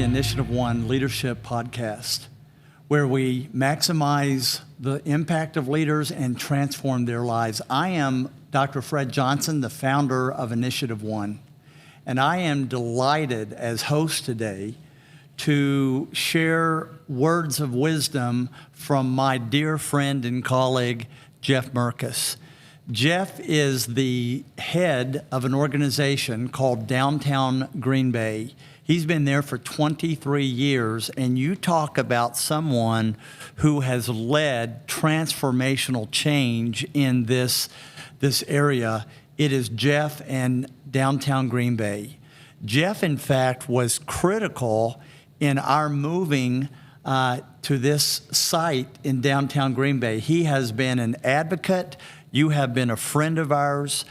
the InitiativeOne Leadership Podcast, where we maximize the impact of leaders and transform their lives. I am Dr. Fred Johnson, the founder of InitiativeOne, and I am delighted as host today to share words of wisdom from my dear friend and colleague, Jeff Mirkes. Jeff is the head of an organization called Downtown Green Bay. He's been there for 23 years, and you talk about someone who has led transformational change in this area. It is Jeff and Downtown Green Bay. Jeff, in fact, was critical in our moving to this site in downtown Green Bay. He has been an advocate. You have been a friend of ours.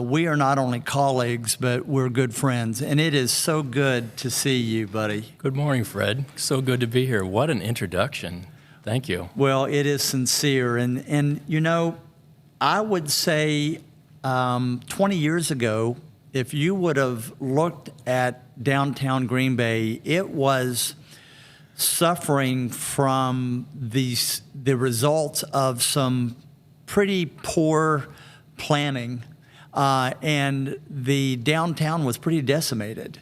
We are not only colleagues, but we're good friends. And it is so good to see you, buddy. Good morning, Fred. So good to be here. What an introduction. Thank you. Well, it is sincere. And you know, I would say 20 years ago, if you would have looked at downtown Green Bay, it was suffering from the results of some pretty poor planning, and the downtown was pretty decimated.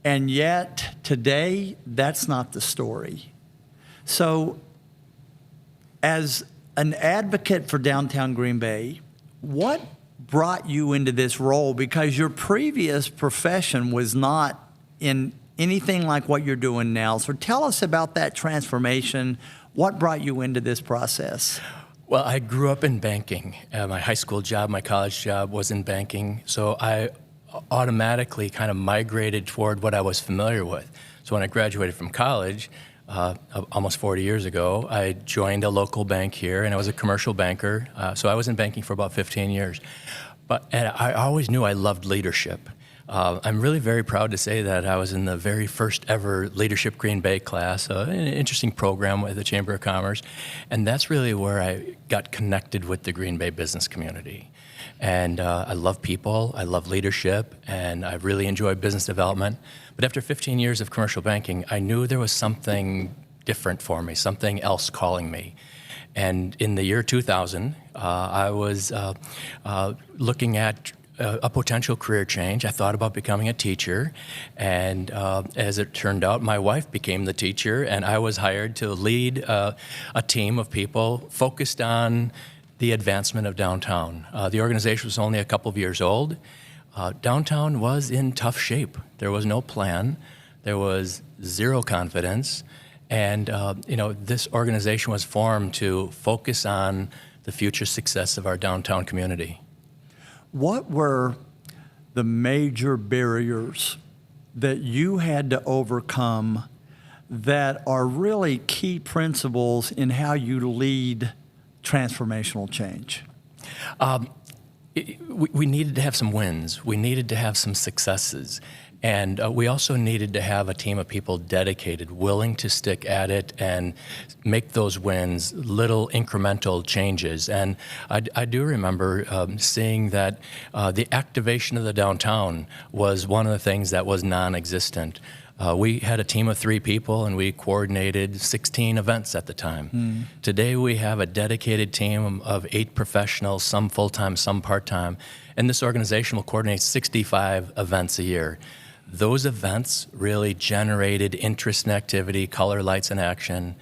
And yet today, that's not the story. So as an advocate for downtown Green Bay, what brought you into this role? Because your previous profession was not in anything like what you're doing now. So tell us about that transformation. What brought you into this process? Well, I grew up in banking. My high school job, my college job was in banking. So I automatically kind of migrated toward what I was familiar with. So when I graduated from college, almost 40 years ago, I joined a local bank here, and I was a commercial banker. So I was in banking for about 15 years. And I always knew I loved leadership. I'm really very proud to say that I was in the very first ever Leadership Green Bay class, an interesting program with the Chamber of Commerce. And that's really where I got connected with the Green Bay business community. And I love people, I love leadership, and I really enjoy business development. But after 15 years of commercial banking, I knew there was something different for me, something else calling me. And in the year 2000, I was looking at a potential career change. I thought about becoming a teacher, and as it turned out, my wife became the teacher, and I was hired to lead a team of people focused on the advancement of downtown. The organization was only a couple of years old. Downtown was in tough shape. There was no plan. There was zero confidence. And this organization was formed to focus on the future success of our downtown community. What were the major barriers that you had to overcome that are really key principles in how you lead transformational change? We needed to have some wins. We needed to have some successes. And we also needed to have a team of people dedicated, willing to stick at it and make those wins little incremental changes. And I do remember seeing that the activation of the downtown was one of the things that was non-existent. We had a team of 3 people, and we coordinated 16 events at the time. Today, we have a dedicated team of 8 professionals, some full-time, some part-time, and this organization will coordinate 65 events a year. Those events really generated interest and activity, color, lights, and action,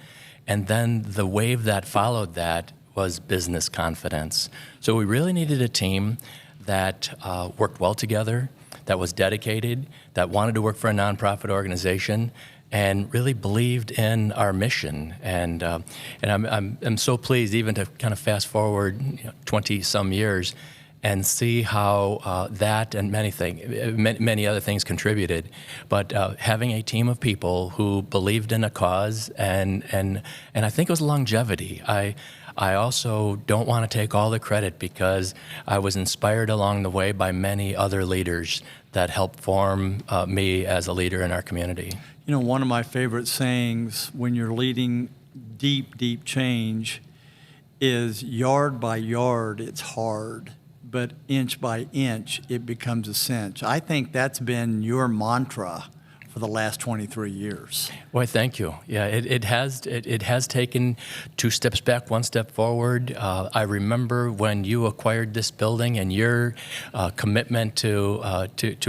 and then the wave that followed that was business confidence. So we really needed a team that worked well together, that was dedicated, that wanted to work for a nonprofit organization, and really believed in our mission. And I'm so pleased even to kind of fast forward 20-some years and see how that and many other things contributed. But having a team of people who believed in a cause, and I think it was longevity. I also don't want to take all the credit because I was inspired along the way by many other leaders that helped form me as a leader in our community. You know, one of my favorite sayings when you're leading deep, deep change is yard by yard, it's hard, but inch by inch, it becomes a cinch. I think that's been your mantra for for the last 23 years. Why, thank you. Yeah, it has taken 2 steps back, 1 step forward. I remember when you acquired this building and your commitment to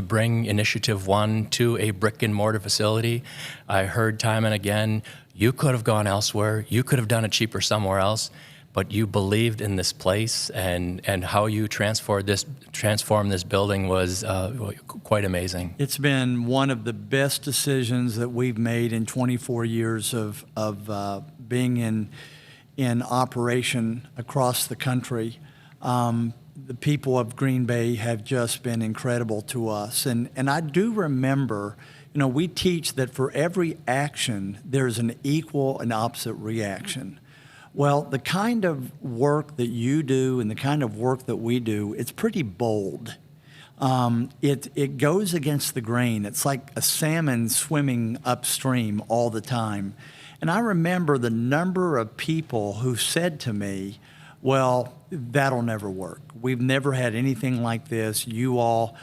bring InitiativeOne to a brick and mortar facility. I heard time and again, you could have gone elsewhere. You could have done it cheaper somewhere else. But you believed in this place, and how you transformed this building was quite amazing. It's been one of the best decisions that we've made in 24 years of being in operation across the country. The people of Green Bay have just been incredible to us, and I do remember. We teach that for every action, there's an equal and opposite reaction. Well, the kind of work that you do and the kind of work that we do, it's pretty bold. It goes against the grain. It's like a salmon swimming upstream all the time. And I remember the number of people who said to me, well, that'll never work. We've never had anything like this. You all,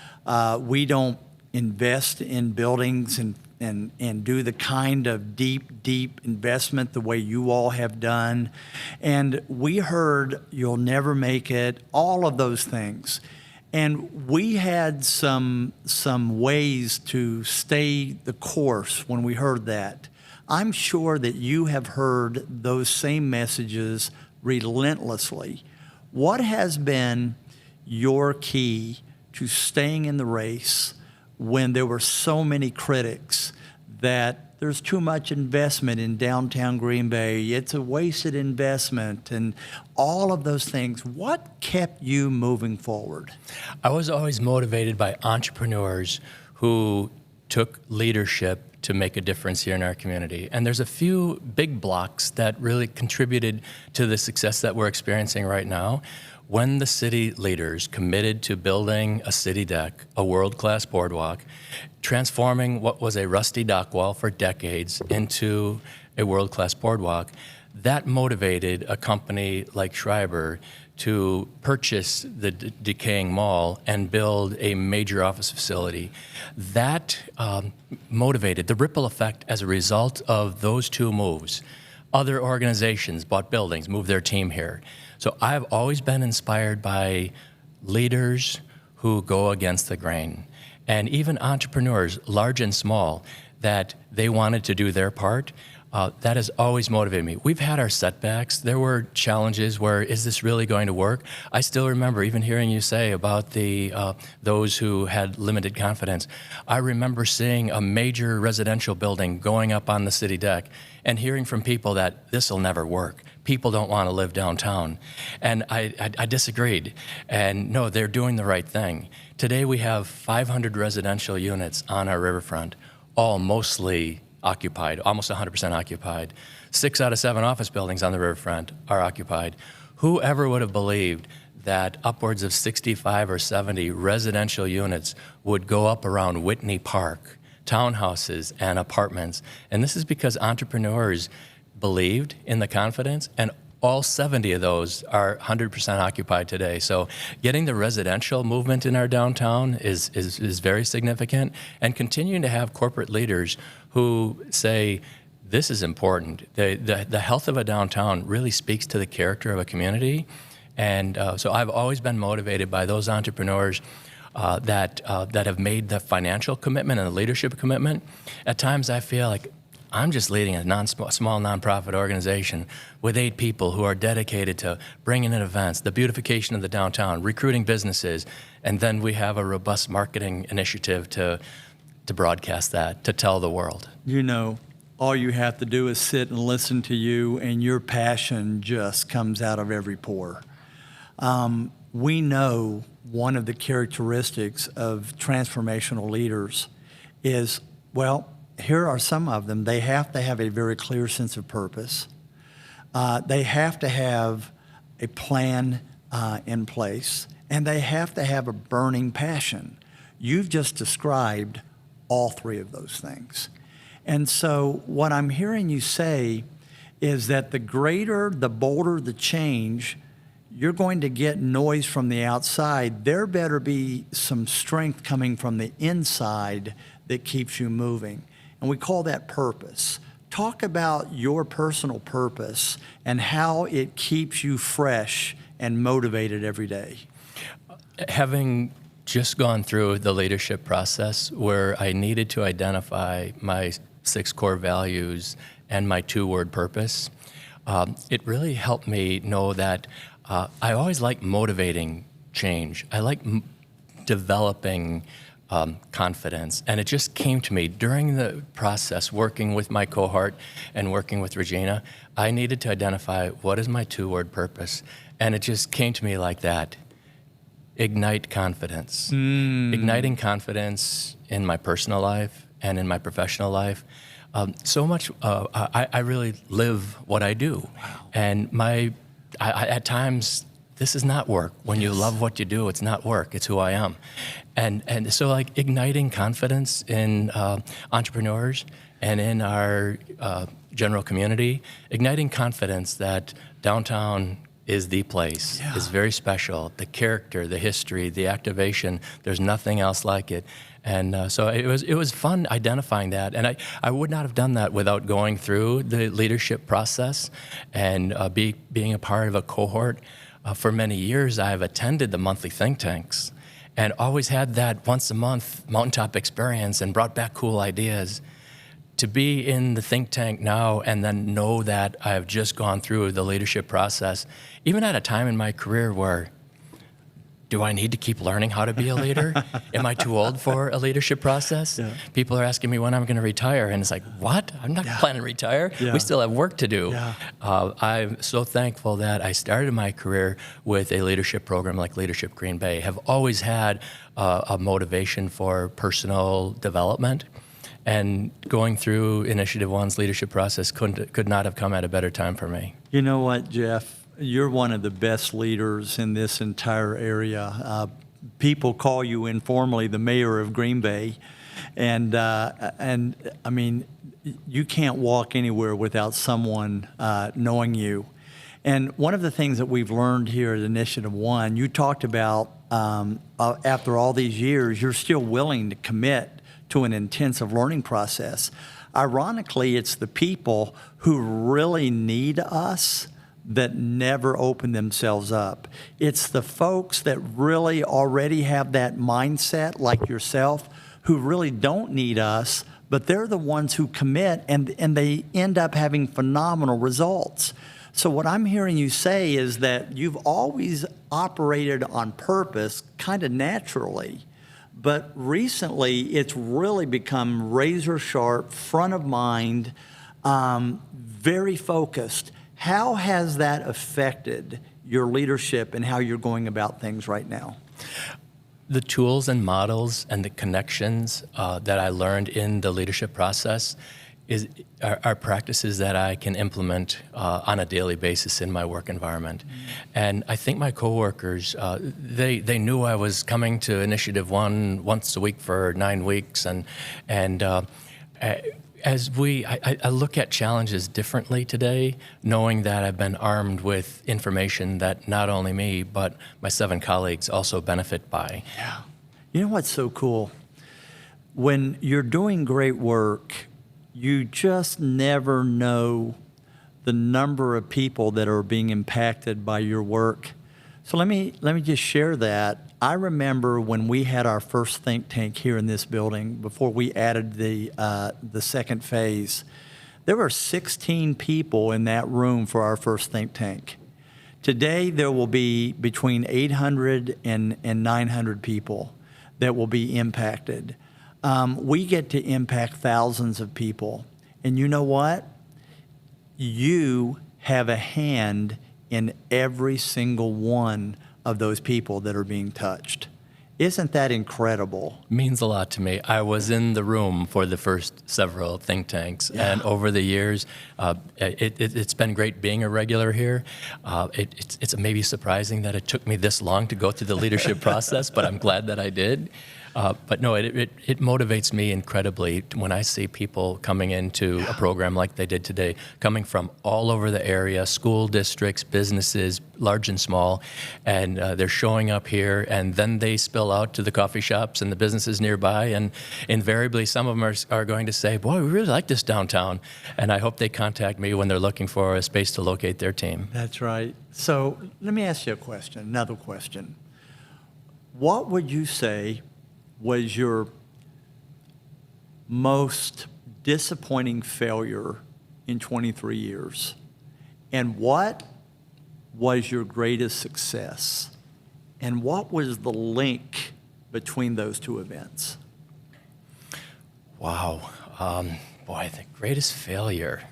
we don't invest in buildings and do the kind of deep investment the way you all have done. And we heard you'll never make it, all of those things. And we had some ways to stay the course when we heard that. I'm sure that you have heard those same messages relentlessly. What has been your key to staying in the race when there were so many critics that there's too much investment in downtown Green Bay, it's a wasted investment, and all of those things? What kept you moving forward? I was always motivated by entrepreneurs who took leadership to make a difference here in our community. And there's a few big blocks that really contributed to the success that we're experiencing right now. When the city leaders committed to building a city deck, a world-class boardwalk, transforming what was a rusty dock wall for decades into a world-class boardwalk, that motivated a company like Schreiber to purchase the decaying mall and build a major office facility. That motivated the ripple effect as a result of those 2 moves. Other organizations bought buildings, moved their team here. So I've always been inspired by leaders who go against the grain, and even entrepreneurs, large and small, that they wanted to do their part. That has always motivated me. We've had our setbacks. There were challenges where, is this really going to work? I still remember even hearing you say about those who had limited confidence. I remember seeing a major residential building going up on the city deck and hearing from people that this will never work. People don't want to live downtown. And I disagreed. And no, they're doing the right thing. Today we have 500 residential units on our riverfront, all mostly occupied, almost 100% occupied. 6 out of 7 office buildings on the riverfront are occupied. Whoever would have believed that upwards of 65 or 70 residential units would go up around Whitney Park, townhouses and apartments? And this is because entrepreneurs believed in the confidence, and all 70 of those are 100% occupied today. So getting the residential movement in our downtown is very significant, and continuing to have corporate leaders who say, this is important. The health of a downtown really speaks to the character of a community. And so I've always been motivated by those entrepreneurs that have made the financial commitment and the leadership commitment. At times I feel like I'm just leading a small nonprofit organization with 8 people who are dedicated to bringing in events, the beautification of the downtown, recruiting businesses, and then we have a robust marketing initiative to broadcast that, to tell the world. All you have to do is sit and listen to you, and your passion just comes out of every pore. We know one of the characteristics of transformational leaders is, well, here are some of them. They have to have a very clear sense of purpose. They have to have a plan in place, and they have to have a burning passion. You've just described all 3 of those things. And so what I'm hearing you say is that the greater, the bolder the change, you're going to get noise from the outside. There better be some strength coming from the inside that keeps you moving. and we call that purpose. Talk about your personal purpose and how it keeps you fresh and motivated every day. Having just gone through the leadership process where I needed to identify my 6 core values and my 2-word purpose, it really helped me know that I always like motivating change. I like developing confidence. And it just came to me during the process, working with my cohort and working with Regina, I needed to identify what is my 2-word purpose. And it just came to me like that. Ignite confidence. Igniting confidence in my personal life and in my professional life. So much, I really live what I do. Wow. And at times, this is not work. When you love what you do, it's not work, it's who I am. And so like igniting confidence in entrepreneurs and in our general community, igniting confidence that downtown is the place, is very special. The character, the history, the activation, there's nothing else like it. And so it was fun identifying that. And I would not have done that without going through the leadership process and being a part of a cohort. For many years, I've attended the monthly think tanks and always had that once a month mountaintop experience and brought back cool ideas. To be in the think tank now and then know that I've just gone through the leadership process, even at a time in my career where, do I need to keep learning how to be a leader? Am I too old for a leadership process? Yeah. People are asking me when I'm going to retire, and it's like, what? I'm not planning to retire. Yeah. We still have work to do. Yeah. I'm so thankful that I started my career with a leadership program like Leadership Green Bay. Have always had a motivation for personal development. And going through InitiativeOne's leadership process could not have come at a better time for me. You know what, Jeff? You're one of the best leaders in this entire area. People call you informally the mayor of Green Bay. And I mean, you can't walk anywhere without someone knowing you. And one of the things that we've learned here at InitiativeOne, you talked about after all these years, you're still willing to commit to an intensive learning process. Ironically, it's the people who really need us that never open themselves up. It's the folks that really already have that mindset, like yourself, who really don't need us, but they're the ones who commit, and they end up having phenomenal results. So what I'm hearing you say is that you've always operated on purpose kind of naturally, but recently it's really become razor sharp, front of mind, very focused. How has that affected your leadership and how you're going about things right now? The tools and models and the connections that I learned in the leadership process are practices that I can implement on a daily basis in my work environment. And I think my coworkers, they knew I was coming to InitiativeOne once a week for 9 weeks. And as I look at challenges differently today, knowing that I've been armed with information that not only me, but my 7 colleagues also benefit by. Yeah. You know what's so cool? When you're doing great work, you just never know the number of people that are being impacted by your work. So let me just share that. I remember when we had our first think tank here in this building, before we added the second phase, there were 16 people in that room for our first think tank. Today, there will be between 800 and 900 people that will be impacted. We get to impact thousands of people. And you know what? You have a hand in every single one of those people that are being touched. Isn't that incredible? Means a lot to me. I was in the room for the first several think tanks, and over the years, it's been great being a regular here. It's maybe surprising that it took me this long to go through the leadership process, but I'm glad that I did. But no, it motivates me incredibly when I see people coming into a program like they did today, coming from all over the area, school districts, businesses, large and small, and they're showing up here, and then they spill out to the coffee shops and the businesses nearby, and invariably some of them are going to say, boy, we really like this downtown, and I hope they contact me when they're looking for a space to locate their team. That's right. So let me ask you a question, another question. What would you say was your most disappointing failure in 23 years? And what was your greatest success? And what was the link between those two events? Wow. Boy, the greatest failure.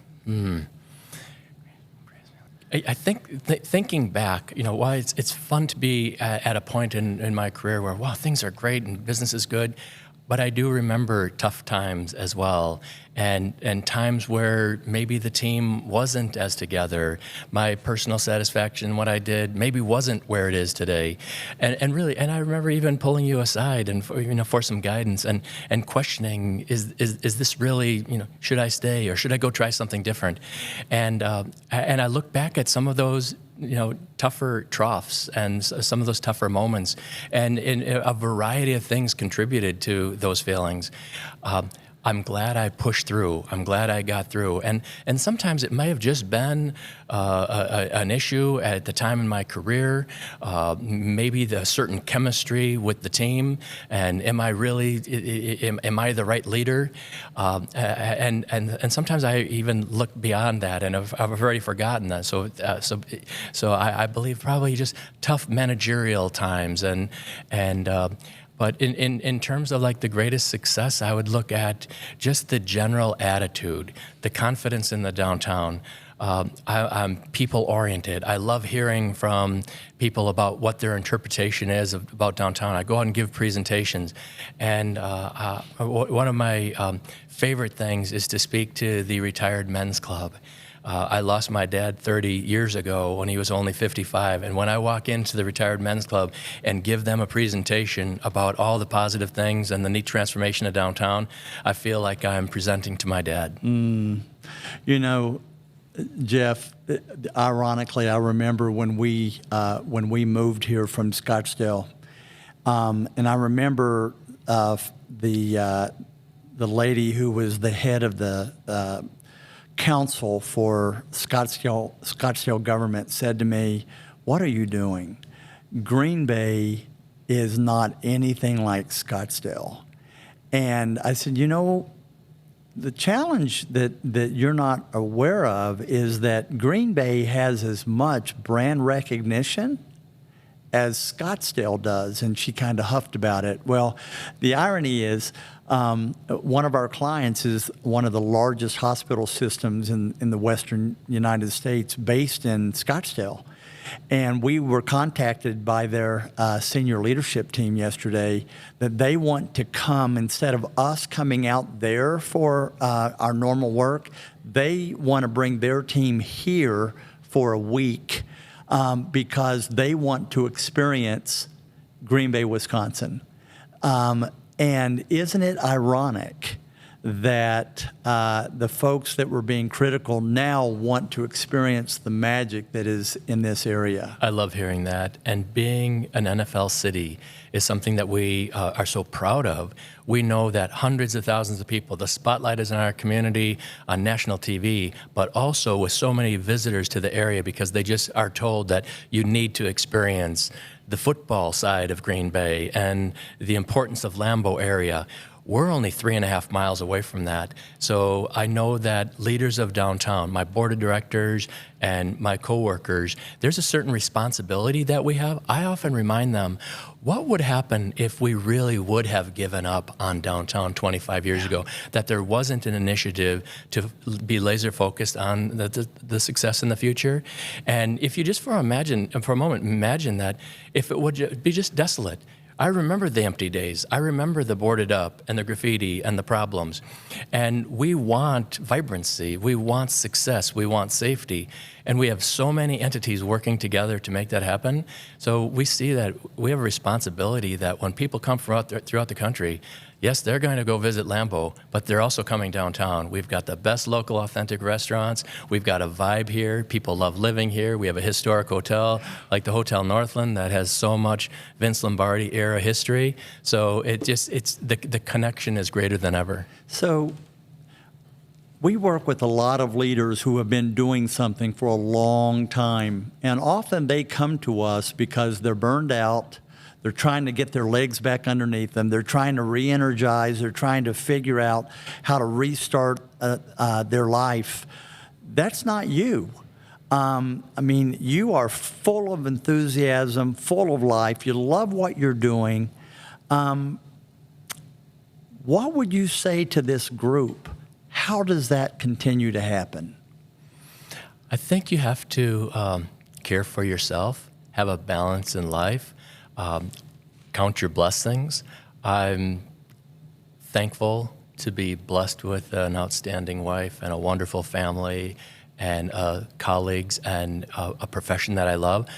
I think thinking back, why it's fun to be at a point in my career where, wow, things are great and business is good. But I do remember tough times as well, and times where maybe the team wasn't as together. My personal satisfaction in what I did maybe wasn't where it is today, and I remember even pulling you aside and for some guidance and questioning, is this really, should I stay or should I go try something different? And I look back at some of those tougher troughs and some of those tougher moments, and a variety of things contributed to those feelings. I'm glad I pushed through. I'm glad I got through. And sometimes it may have just been an issue at the time in my career, maybe the certain chemistry with the team, and am I the right leader? And sometimes I even look beyond that, and I've already forgotten that. So I believe probably just tough managerial times But in terms of like the greatest success, I would look at just the general attitude, the confidence in the downtown. I'm people-oriented. I love hearing from people about what their interpretation is about downtown. I go out and give presentations. And one of my favorite things is to speak to the retired men's club. I lost my dad 30 years ago when he was only 55. And when I walk into the Retired Men's Club and give them a presentation about all the positive things and the neat transformation of downtown, I feel like I'm presenting to my dad. Jeff, ironically, I remember when we moved here from Scottsdale, and I remember the lady who was the head of the council for Scottsdale government said to me, "What are you doing? Green Bay is not anything like Scottsdale." And I said, the challenge that you're not aware of is that Green Bay has as much brand recognition as Scottsdale does. And she kind of huffed about it. Well, the irony is, one of our clients is one of the largest hospital systems in the western United States, based in Scottsdale. And we were contacted by their senior leadership team yesterday that they want to come, instead of us coming out there for our normal work, they want to bring their team here for a week because they want to experience Green Bay, Wisconsin. And isn't it ironic that the folks that were being critical now want to experience the magic that is in this area? I love hearing that. And being an NFL city is something that we are so proud of. We know that hundreds of thousands of people, the spotlight is in our community on national TV, but also with so many visitors to the area because they just are told that you need to experience the football side of Green Bay and the importance of Lambeau area. We're only 3.5 miles away from that. So I know that leaders of downtown, my board of directors and my coworkers, there's a certain responsibility that we have. I often remind them, what would happen if we really would have given up on downtown 25 years ago, that there wasn't an initiative to be laser focused on the success in the future? And if you just for a moment imagine that if it would be just desolate, I remember the empty days. I remember the boarded up and the graffiti and the problems. And we want vibrancy. We want success. We want safety. And we have so many entities working together to make that happen. So we see that we have a responsibility that when people come throughout the country, yes, they're going to go visit Lambeau, but they're also coming downtown. We've got the best local authentic restaurants. We've got a vibe here. People love living here. We have a historic hotel like the Hotel Northland that has so much Vince Lombardi era history. So the connection is greater than ever. So we work with a lot of leaders who have been doing something for a long time, and often they come to us because they're burned out. They're trying to get their legs back underneath them. They're trying to re-energize. They're trying to figure out how to restart their life. That's not you. You are full of enthusiasm, full of life. You love what you're doing. What would you say to this group? How does that continue to happen? I think you have to care for yourself, have a balance in life. Count your blessings. I'm thankful to be blessed with an outstanding wife and a wonderful family and colleagues and a profession that I love,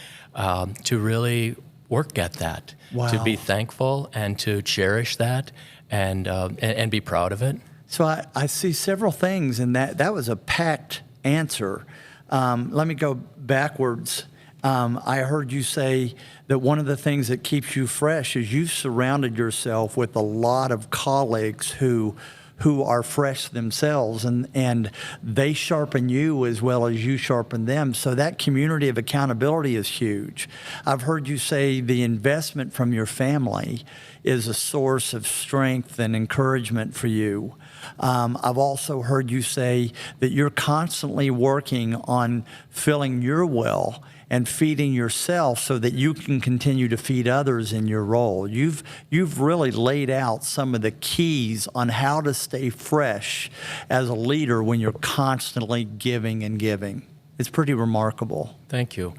to really work at that, Wow. to be thankful and to cherish that and be proud of it. So I see several things in that. That was a packed answer. Let me go backwards. I heard you say that one of the things that keeps you fresh is you've surrounded yourself with a lot of colleagues who are fresh themselves, and they sharpen you as well as you sharpen them. So that community of accountability is huge. I've heard you say the investment from your family is a source of strength and encouragement for you. I've also heard you say that you're constantly working on filling your well and feeding yourself so that you can continue to feed others in your role. You've really laid out some of the keys on how to stay fresh as a leader when you're constantly giving and giving. It's pretty remarkable. Thank you.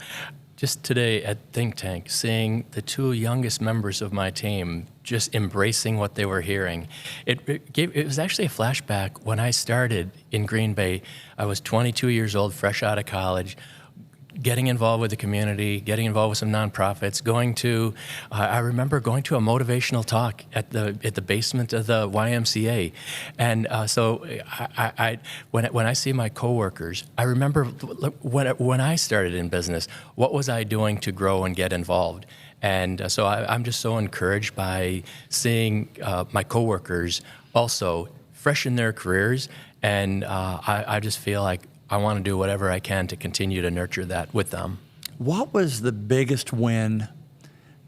Just today at Think Tank, seeing the two youngest members of my team just embracing what they were hearing, it was actually a flashback when I started in Green Bay. I was 22 years old, fresh out of college, getting involved with the community, getting involved with some nonprofits, I remember going to a motivational talk at the basement of the YMCA. And when I see my coworkers, I remember when I started in business, what was I doing to grow and get involved? And so I'm just so encouraged by seeing my coworkers also fresh in their careers, and I just feel like I want to do whatever I can to continue to nurture that with them. What was the biggest win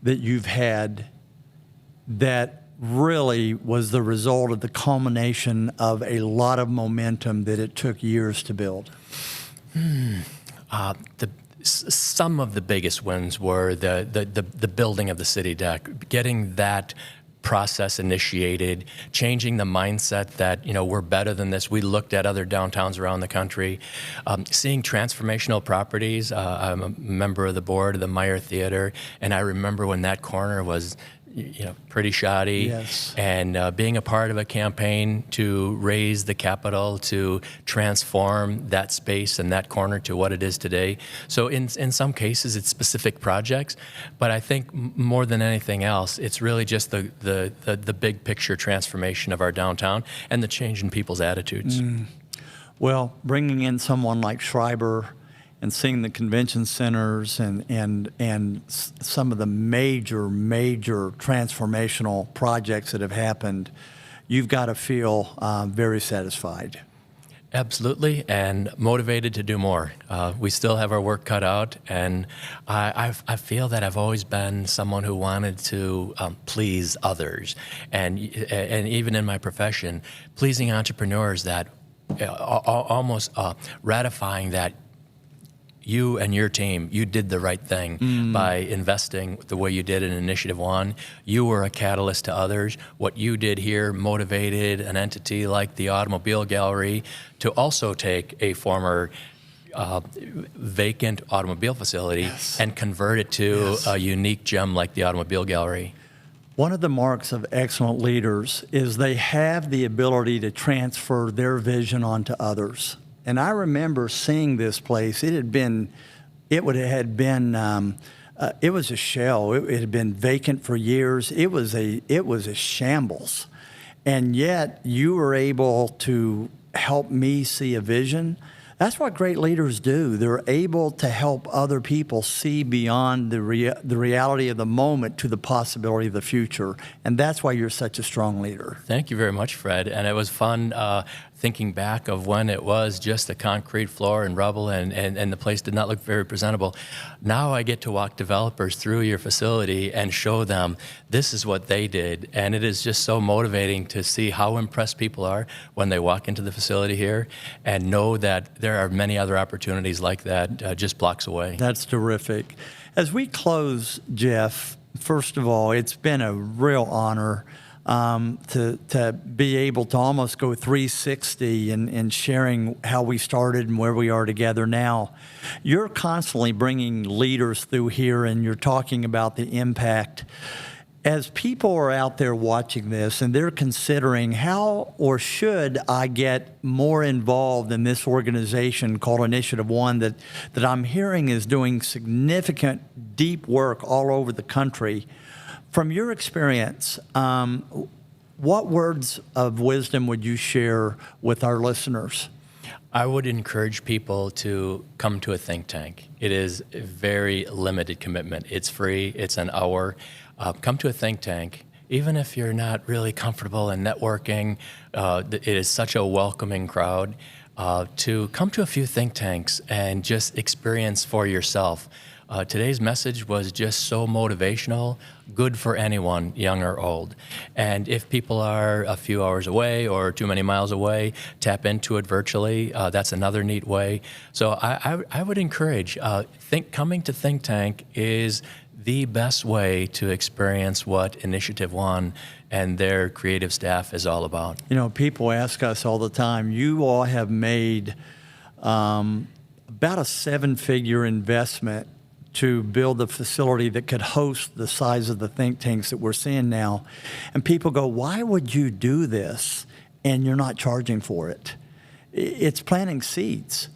that you've had that really was the result of the culmination of a lot of momentum that it took years to build? Some of the biggest wins were the building of the city deck, getting that process initiated, changing the mindset that, we're better than this. We looked at other downtowns around the country, seeing transformational properties. I'm a member of the board of the Meyer Theater, and I remember when that corner was pretty shoddy. Yes. And being a part of a campaign to raise the capital, to transform that space and that corner to what it is today. So in some cases, it's specific projects, but I think more than anything else, it's really just the big picture transformation of our downtown and the change in people's attitudes. Well, bringing in someone like Schreiber and seeing the convention centers and some of the major transformational projects that have happened, you've got to feel very satisfied. Absolutely, and motivated to do more. We still have our work cut out, and I feel that I've always been someone who wanted to please others, and even in my profession, pleasing entrepreneurs, that almost ratifying that you and your team, you did the right thing by investing the way you did in InitiativeOne. You were a catalyst to others. What you did here motivated an entity like the Automobile Gallery to also take a former vacant automobile facility and convert it to a unique gem like the Automobile Gallery. One of the marks of excellent leaders is they have the ability to transfer their vision onto others. And I remember seeing this place. It was a shell. It had been vacant for years. It was a shambles. And yet you were able to help me see a vision. That's what great leaders do. They're able to help other people see beyond the reality of the moment to the possibility of the future. And that's why you're such a strong leader. Thank you very much, Fred. And it was fun thinking back of when it was just a concrete floor and rubble and the place did not look very presentable. Now I get to walk developers through your facility and show them this is what they did. And it is just so motivating to see how impressed people are when they walk into the facility here and know that there are many other opportunities like that just blocks away. That's terrific. As we close, Jeff, first of all, it's been a real honor to be able to almost go 360 in sharing how we started and where we are together now. You're constantly bringing leaders through here, and you're talking about the impact. As people are out there watching this and they're considering how or should I get more involved in this organization called InitiativeOne that I'm hearing is doing significant, deep work all over the country, from your experience, what words of wisdom would you share with our listeners? I would encourage people to come to a think tank. It is a very limited commitment. It's free. It's an hour. Come to a think tank. Even if you're not really comfortable in networking, it is such a welcoming crowd. To come to a few think tanks and just experience for yourself. Today's message was just so motivational, good for anyone, young or old. And if people are a few hours away or too many miles away, tap into it virtually. That's another neat way. So I would encourage, coming to Think Tank is the best way to experience what InitiativeOne and their creative staff is all about. You know, people ask us all the time, you all have made about a 7-figure investment to build a facility that could host the size of the think tanks that we're seeing now. And people go, why would you do this and you're not charging for it? It's planting seeds.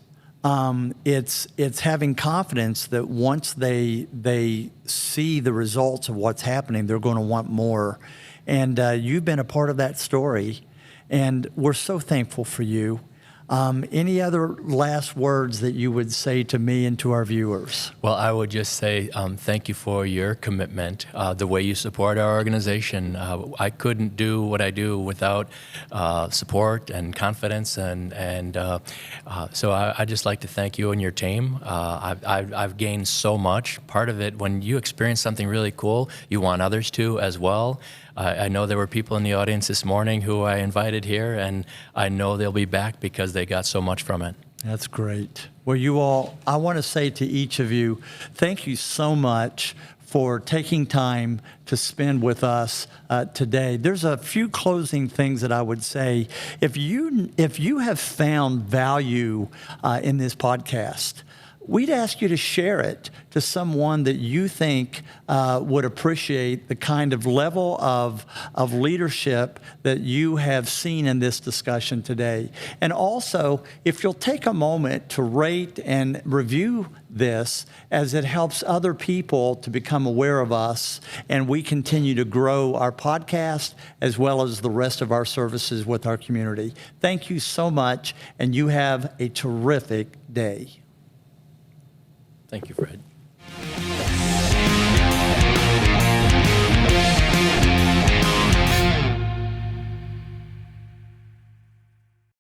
It's having confidence that once they see the results of what's happening, they're going to want more. And you've been a part of that story, and we're so thankful for you. Any other last words that you would say to me and to our viewers? Well, I would just say thank you for your commitment, the way you support our organization. I couldn't do what I do without support and confidence, and so I just like to thank you and your team. I've gained so much. Part of it, when you experience something really cool, you want others to as well. I know there were people in the audience this morning who I invited here, and I know they'll be back because they got so much from it. That's great. Well, you all, I want to say to each of you, thank you so much for taking time to spend with us today. There's a few closing things that I would say. If you have found value in this podcast, we'd ask you to share it to someone that you think would appreciate the kind of level of leadership that you have seen in this discussion today. And also, if you'll take a moment to rate and review this, as it helps other people to become aware of us, and we continue to grow our podcast as well as the rest of our services with our community. Thank you so much, and you have a terrific day. Thank you, Fred.